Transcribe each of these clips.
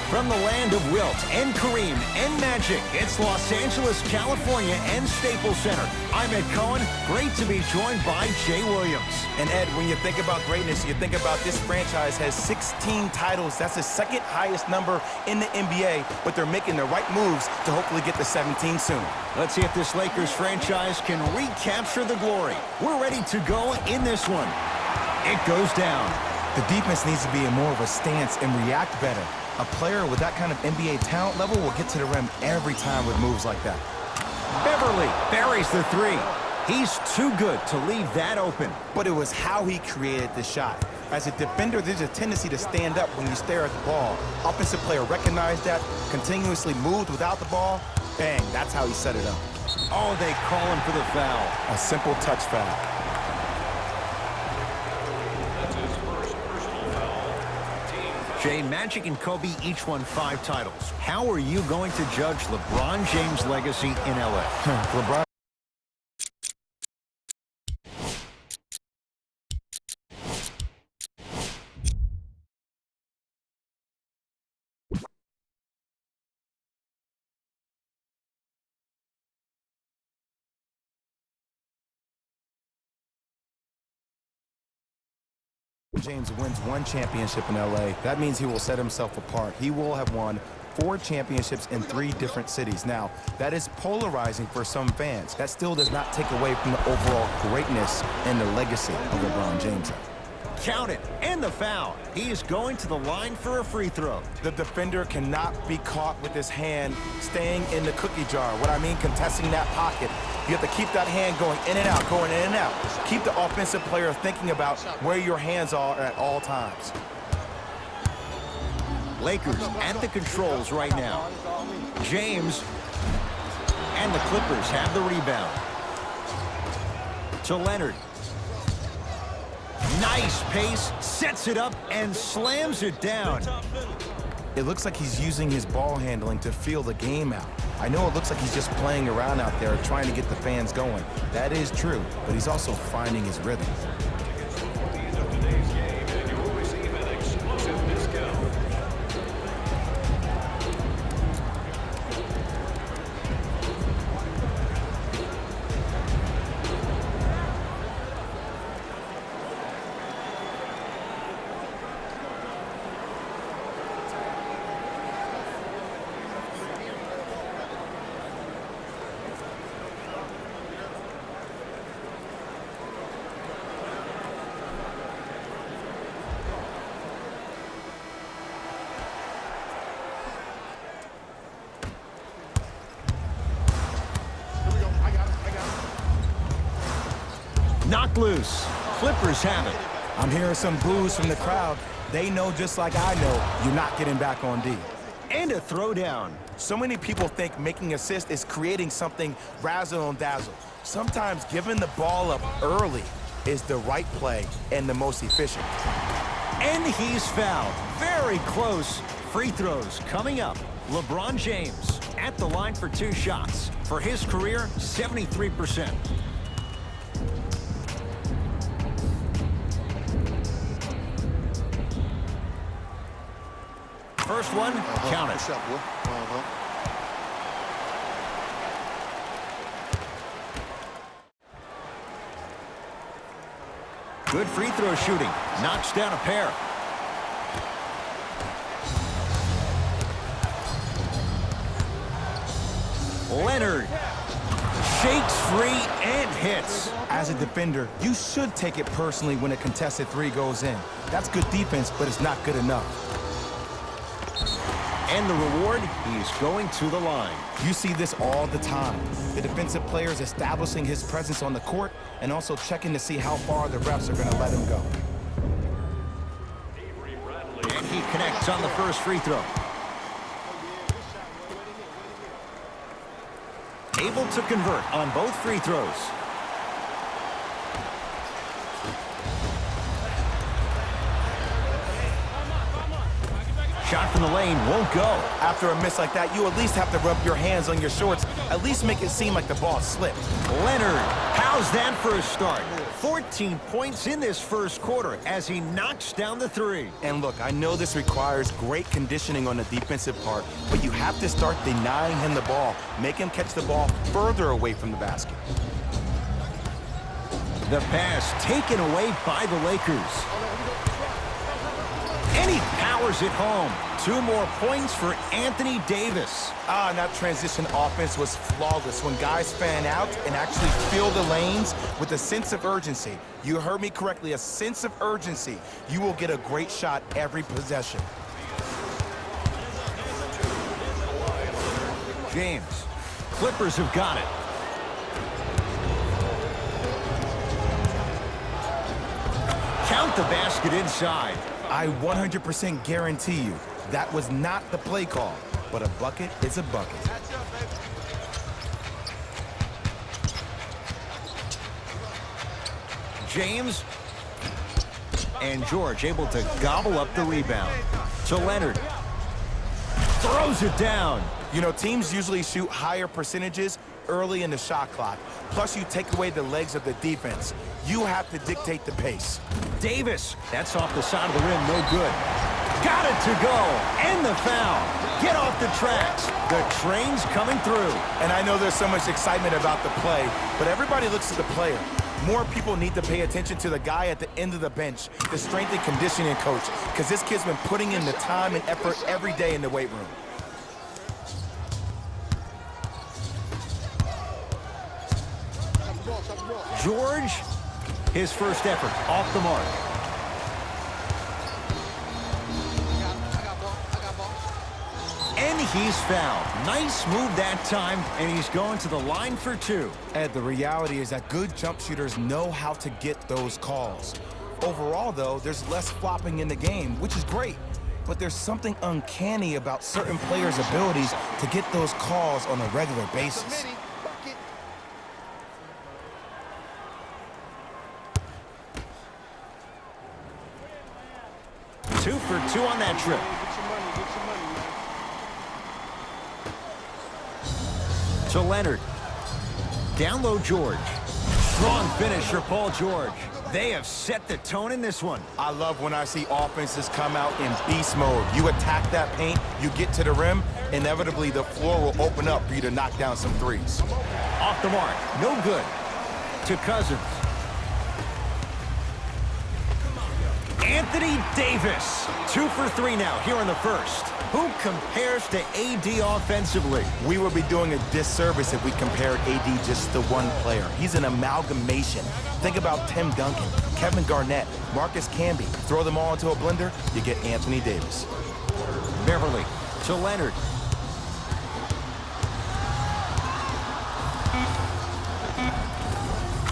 From the land of Wilt and Kareem and Magic, it's Los Angeles, California and Staples Center. I'm Ed Cohen. Great to be joined by Jay Williams. And Ed, when you think about greatness, you think about this franchise has 16 titles. That's the second highest number in the NBA, but they're making the right moves to hopefully get to 17 soon. Let's see if this Lakers franchise can recapture the glory. We're ready to go in this one. It goes down. The defense needs to be in more of a stance and react better. A player with that kind of NBA talent level will get to the rim every time with moves like that. Beverly buries the three. He's too good to leave that open. But it was how he created the shot. As a defender, there's a tendency to stand up when you stare at the ball. Offensive player recognized that, continuously moved without the ball. Bang, that's how he set it up. Oh, they call him for the foul. A simple touch foul. Jay, Magic and Kobe each won 5 titles. How are you going to judge LeBron James' legacy in LA? LeBron. James wins 1 championship in LA. That means he will set himself apart. He will have won 4 championships in 3 different cities. Now, that is polarizing for some fans. That still does not take away from the overall greatness and the legacy of LeBron James. Count it, and the foul. He is going to the line for a free throw. The defender cannot be caught with his hand staying in the cookie jar. What I mean, contesting that pocket. You have to keep that hand going in and out, going in and out. Keep the offensive player thinking about where your hands are at all times. Lakers at the controls right now. James and the Clippers have the rebound. To Leonard. Nice pace, sets it up and slams it down. It looks like he's using his ball handling to feel the game out. I know it looks like he's just playing around out there trying to get the fans going. That is true, but he's also finding his rhythm. Knocked loose. Clippers have it. I'm hearing some boos from the crowd. They know just like I know you're not getting back on D. And a throwdown. So many people think making assists is creating something razzle and dazzle. Sometimes giving the ball up early is the right play and the most efficient. And he's fouled. Very close. Free throws coming up. LeBron James at the line for 2 shots. For his career, 73%. First one, count it. Good free throw shooting. Knocks down a pair. Leonard shakes free and hits. As a defender, you should take it personally when a contested 3 goes in. That's good defense, but it's not good enough. And the reward, he's going to the line. You see this all the time. The defensive player is establishing his presence on the court and also checking to see how far the refs are going to let him go. And he connects on the first free throw. Able to convert on both free throws. Shot from the lane won't go. After a miss like that, you at least have to rub your hands on your shorts. At least make it seem like the ball slipped. Leonard, how's that for a start? 14 points in this first quarter as he knocks down the three. And look, I know this requires great conditioning on the defensive part, but you have to start denying him the ball. Make him catch the ball further away from the basket. The pass taken away by the Lakers. And he powers it home. 2 more points for Anthony Davis. And that transition offense was flawless when guys fan out and actually fill the lanes with a sense of urgency. You heard me correctly, a sense of urgency. You will get a great shot every possession. James. Clippers have got it. Count the basket inside. I 100% guarantee you that was not the play call, but a bucket is a bucket. James and George able to gobble up the rebound. To Leonard. Throws it down. You know, teams usually shoot higher percentages early in the shot clock. Plus, you take away the legs of the defense. You have to dictate the pace. Davis, that's off the side of the rim, no good. Got it to go, and the foul. Get off the tracks. The train's coming through. And I know there's so much excitement about the play, but everybody looks at the player. More people need to pay attention to the guy at the end of the bench, the strength and conditioning coach, because this kid's been putting in the time and effort every day in the weight room. George, his first effort, off the mark. And he's fouled. Nice move that time, and he's going to the line for 2. Ed, the reality is that good jump shooters know how to get those calls. Overall, though, there's less flopping in the game, which is great. But there's something uncanny about certain players' abilities to get those calls on a regular basis. 2 for 2 on that trip. To Leonard. Down low, George. Strong finish for Paul George. They have set the tone in this one. I love when I see offenses come out in beast mode. You attack that paint, you get to the rim, inevitably the floor will open up for you to knock down some threes. Off the mark. No good. To Cousins. Anthony Davis. 2 for 3 now here in the first. Who compares to AD offensively? We would be doing a disservice if we compared AD just to one player. He's an amalgamation. Think about Tim Duncan, Kevin Garnett, Marcus Camby. Throw them all into a blender, you get Anthony Davis. Beverly to Leonard.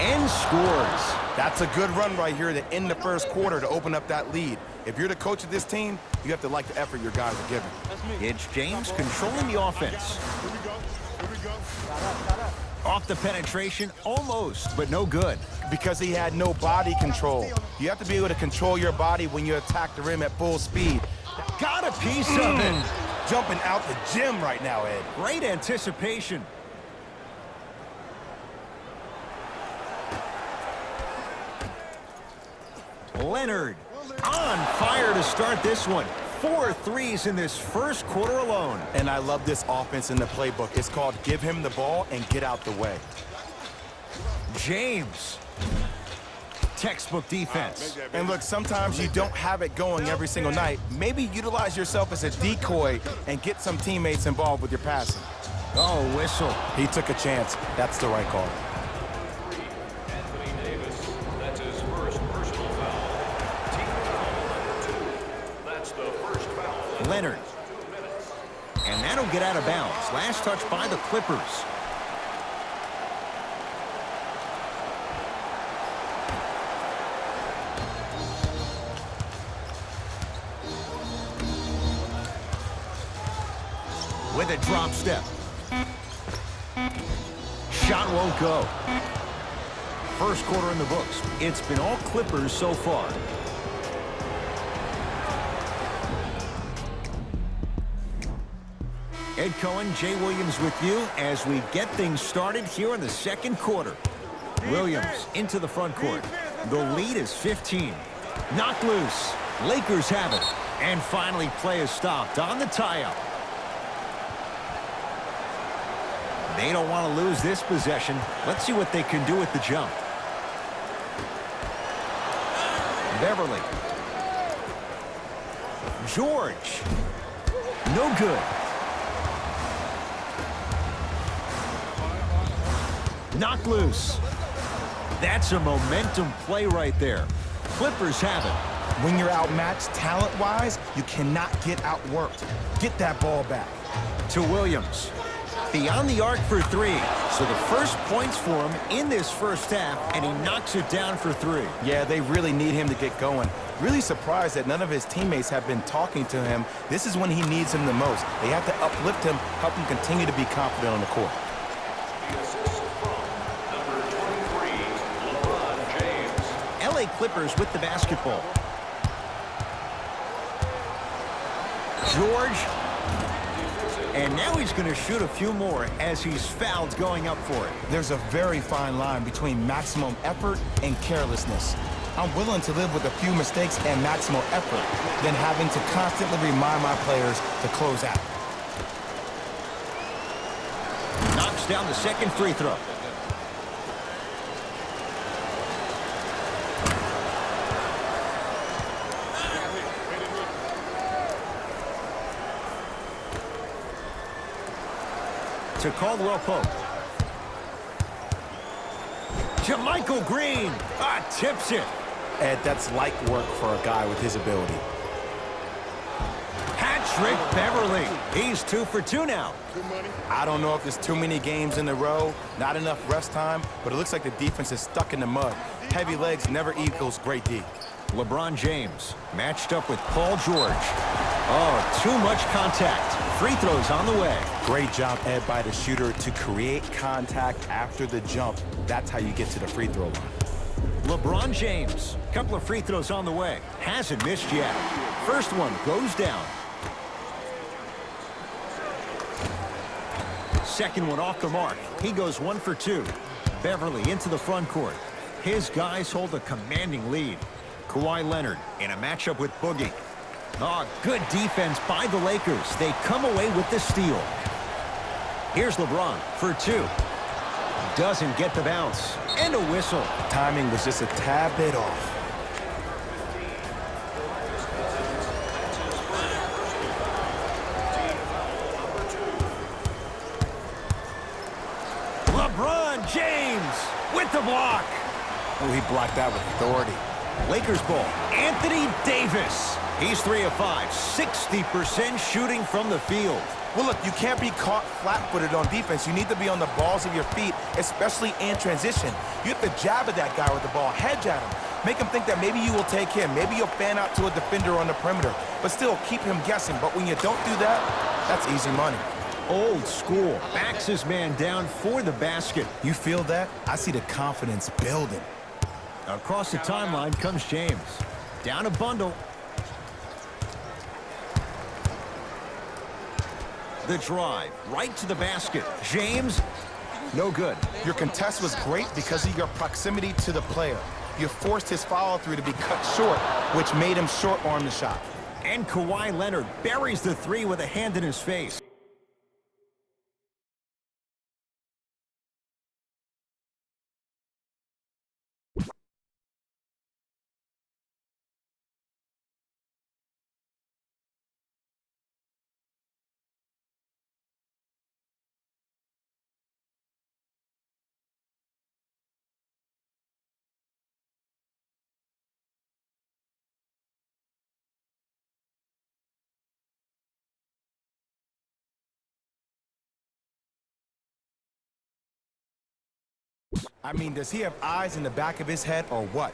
And scores. That's a good run right here to end the first quarter to open up that lead. If you're the coach of this team, you have to like the effort your guys are giving. It's James controlling the offense. Off the penetration, almost, but no good. Because he had no body control. You have to be able to control your body when you attack the rim at full speed. Got a piece of it. Jumping out the gym right now, Ed. Great anticipation. Leonard on fire to start this one. 4 threes in this first quarter alone. And I love this offense in the playbook. It's called give him the ball and get out the way. James. Textbook defense. And look, sometimes you don't have it going every single night. Maybe utilize yourself as a decoy and get some teammates involved with your passing. Oh, whistle. He took a chance. That's the right call. Leonard. And that'll get out of bounds. Last touch by the Clippers. With a drop step. Shot won't go. First quarter in the books. It's been all Clippers so far. Ed Cohen, Jay Williams with you as we get things started here in the second quarter. Williams into the front court. The lead is 15. Knocked loose. Lakers have it. And finally play is stopped on the tie-up. They don't want to lose this possession. Let's see what they can do with the jump. Beverly. George. No good. Knocked loose. That's a momentum play right there. Clippers have it. When you're outmatched talent-wise, you cannot get outworked. Get that ball back. To Williams. Beyond the arc for three. So the first points for him in this first half, and he knocks it down for three. Yeah, they really need him to get going. Really surprised that none of his teammates have been talking to him. This is when he needs him the most. They have to uplift him, help him continue to be confident on the court. LA Clippers with the basketball. George. And now he's going to shoot a few more as he's fouled going up for it. There's a very fine line between maximum effort and carelessness. I'm willing to live with a few mistakes and maximal effort than having to constantly remind my players to close out. Knocks down the second free throw. To Caldwell Pope. JaMychal Green. Tips it. Ed, that's light work for a guy with his ability. Hat-trick Beverly. He's 2 for 2 now. I don't know if it's too many games in a row, not enough rest time, but it looks like the defense is stuck in the mud. Heavy legs never equals great D. LeBron James matched up with Paul George. Oh, too much contact. Free throws on the way. Great job, Ed, by the shooter to create contact after the jump. That's how you get to the free throw line. LeBron James, couple of free throws on the way. Hasn't missed yet. First one goes down. Second one off the mark. He goes 1 for 2. Beverly into the front court. His guys hold a commanding lead. Kawhi Leonard in a matchup with Boogie. Oh, good defense by the Lakers. They come away with the steal. Here's LeBron for 2. Doesn't get the bounce. And a whistle. Timing was just a tad bit off. LeBron James with the block. Oh, he blocked that with authority. Lakers ball. Anthony Davis. He's 3 of 5. 60% shooting from the field. Well, look, you can't be caught flat-footed on defense. You need to be on the balls of your feet, especially in transition. You have to jab at that guy with the ball, hedge at him. Make him think that maybe you will take him. Maybe you'll fan out to a defender on the perimeter. But still, keep him guessing. But when you don't do that, that's easy money. Old school. Backs his man down for the basket. You feel that? I see the confidence building. Across the timeline comes James. Down a bundle. The drive, right to the basket. James, no good. Your contest was great because of your proximity to the player. You forced his follow-through to be cut short, which made him short-arm the shot. And Kawhi Leonard buries the 3 with a hand in his face. I mean, does he have eyes in the back of his head or what?